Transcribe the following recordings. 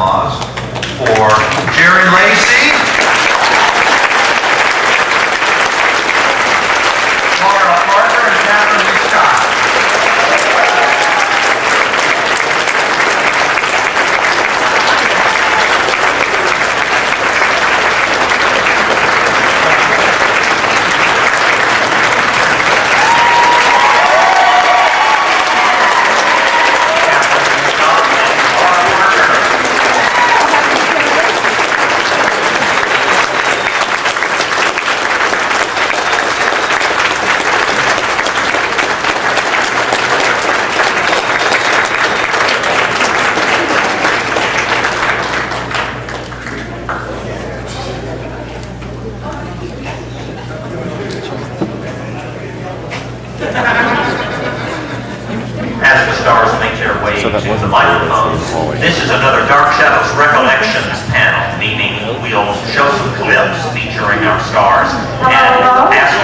applause for Jerry Lacy, Lara and Kathryn Leigh. As the stars make their way to the microphones, this is another Dark Shadows Recollections panel, meaning we'll show some clips featuring our stars and ask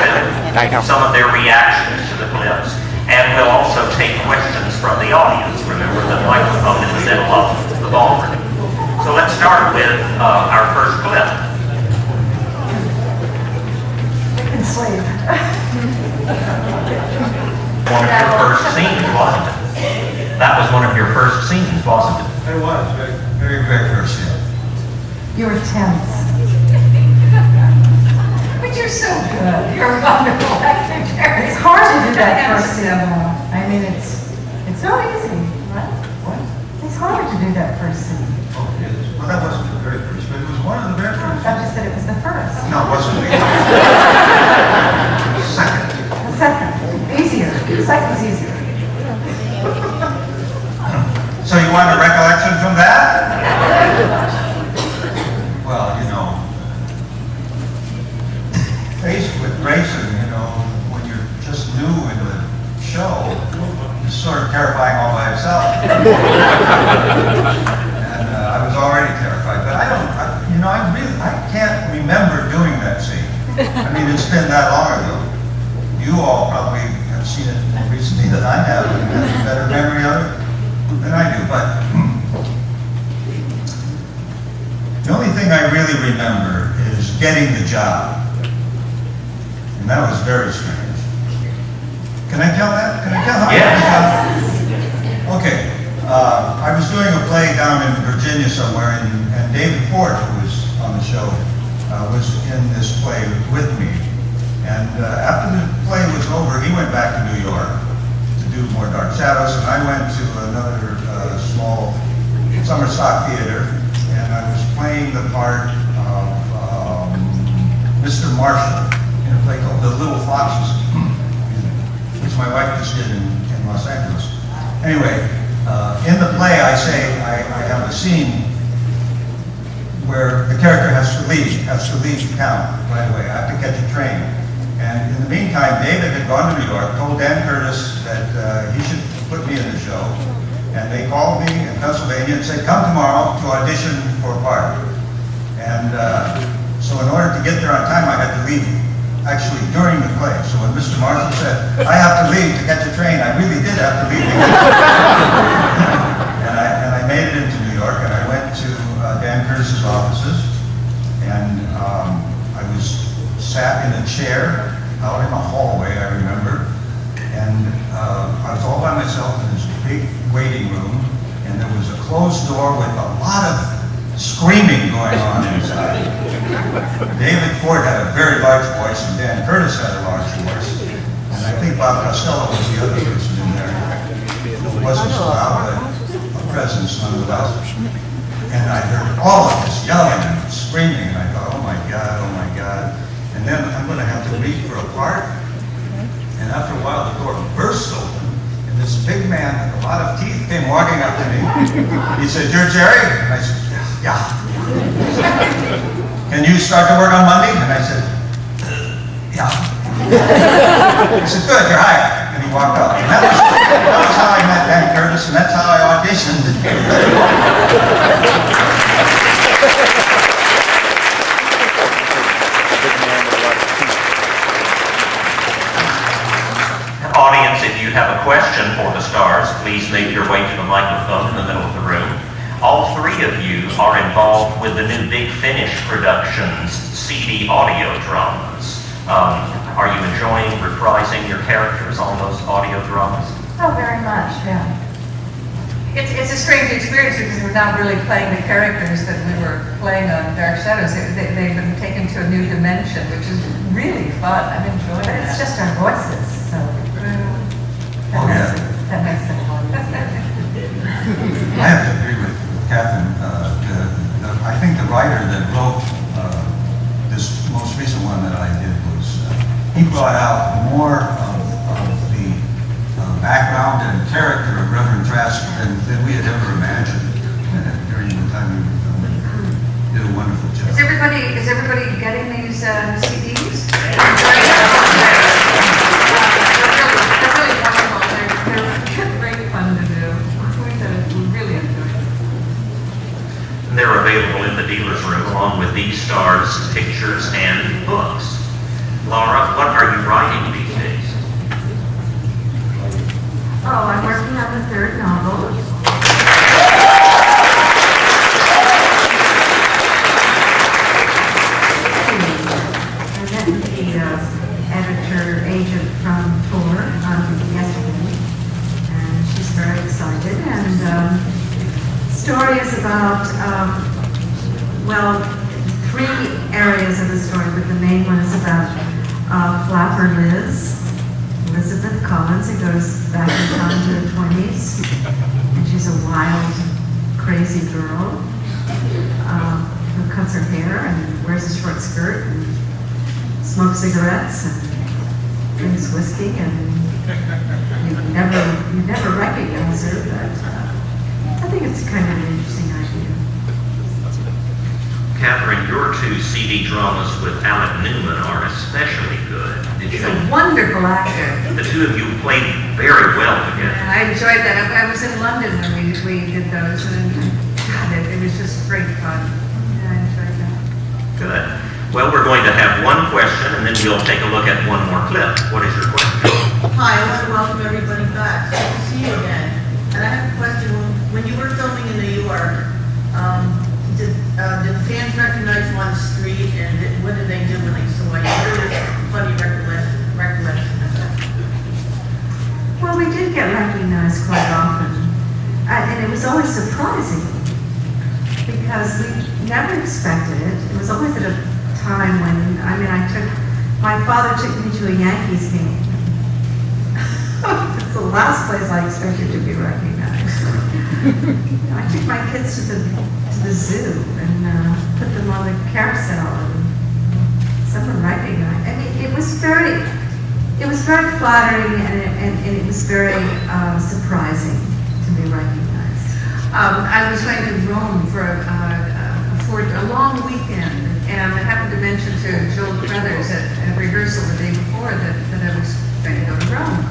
them some of their reactions to the clips. And we'll also take questions from the audience. Remember, the microphone in the middle of the ballroom. So let's start with our first clip. Enslaved. One of your first scenes, wasn't it? That was one of your first scenes, wasn't it? It was, very, very first scene. You were tense. But you're so good. You're a wonderful actor. It's hard to do that first scene. I mean, it's not easy, right? What? It's hard to do that first scene. Oh, it is. Well, that wasn't the very first, but it was one of the very first. I just said it was the first. No, it wasn't the second. The second. Easier. The second's easier. So you want a recollection from that? Well, you know, faced with Grayson, you know, when you're just new in the show, it's sort of terrifying all by itself. And I was already terrified, but I can't remember doing that scene. I mean, it's been that long ago. You all probably have seen it more recently than I have, and have a better memory of it than I do, but the only thing I really remember is getting the job, and that was very strange. Can I tell that? Can I tell how I got the job? Okay, I was doing a play down in Virginia somewhere, and David Ford, who was on the show, was in this play with me. And after the play was over, he went back to New York to do more Dark Shadows, and I went to another small summer stock theater, and I was playing the part of Mr. Marshall in a play called The Little Foxes, which my wife just did in Los Angeles. Anyway, in the play I have a scene where the character has to leave town right away. I have to catch a train. And in the meantime, David had gone to New York, told Dan Curtis that he should put me in the show. And they called me in Pennsylvania and said, come tomorrow to audition for a part. And so in order to get there on time, I had to leave actually during the play. So when Mr. Marshall said, I have to leave to catch a train, I really did have to leave. And I made it into New York, and I went to Dan Curtis's offices, and I was sat in a chair out in a hallway, I remember, and I was all by myself in this big waiting room, and there was a closed door with a lot of screaming going on inside. David Ford had a very large voice, and Dan Curtis had a large voice, and I think Bob Costello was the other person in there. It wasn't so loud, but a presence nonetheless. And I heard all of this yelling and screaming, and I thought, oh my God. And then I'm going to have to read for a part. And after a while, the door burst open, and this big man with a lot of teeth came walking up to me. He said, you're Jerry? And I said, yeah. Can you start to work on Monday? And I said, yeah. He said, good, you're hired. And he walked out. And that was how I met Dan Curtis, and that's how I auditioned. Audience, if you have a question for the stars, please make your way to the microphone in the middle of the room. All three of of you are involved with the new Big Finish Productions CD audio dramas. Are you enjoying reprising your characters on those audio dramas? Oh, very much, yeah. It's a strange experience because we're not really playing the characters that we were playing on Dark Shadows. They've been taken to a new dimension, which is really fun. I'm enjoying it. But it's just our voices, so that makes it a lot easier. I have to agree with Kathryn. I think the writer that wrote this most recent one that I did was, he brought out more of the background and character of Reverend Trask than we had ever imagined during the time we were filming. Did a wonderful job. Is everybody getting these CDs? They're really wonderful. They're great fun to do. We really enjoy it. And they're available in the dealer's room along with these stars, pictures, and books. Lara, what are you writing these days? Oh, I'm working on the third novel. I met the editor agent from Tor yesterday, and she's very excited. And the story is about, well, 3 areas of the story, but the main one is about Flapper Liz, Elizabeth Collins, who goes back in time to her 20s, and she's a wild, crazy girl who cuts her hair and wears a short skirt and smokes cigarettes and drinks whiskey, and you never recognize her, but I think it's kind of an interesting idea. Kathryn, your 2 CD dramas with Alec Newman are especially good. He's a wonderful actor. The 2 of you played very well together. I enjoyed that. I was in London when we did those, and God, it was just great fun. Yeah, I enjoyed that. Good. Well, we're going to have one question, and then we'll take a look at one more clip. What is your question? Hi, I want to welcome everybody back. Good to see you again. And I have a question. When you were filming in New York, did fans recognize you on the street, and what did they do when they saw you? What was funny recollection of that? Well, we did get recognized quite often, and it was always surprising because we never expected it. It was always at a time when, my father took me to a Yankees game. It's the last place I expected to be recognized. I took my kids to the zoo and put them on the carousel, and someone recognized. I mean, it was very flattering, and it was very surprising to be recognized. I was going to Rome for a long weekend, and I happened to mention to Joel Crothers at rehearsal the day before that I was going to go to Rome.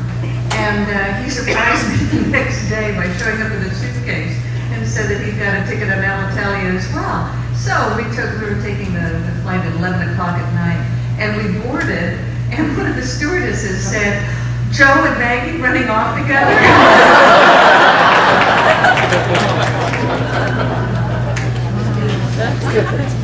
And he surprised me the next day by showing up with a suitcase and said that he'd got a ticket on Alitalia as well. So we were taking the flight at 11 o'clock at night, and we boarded, and one of the stewardesses said, "Joe and Maggie running off together." That's good.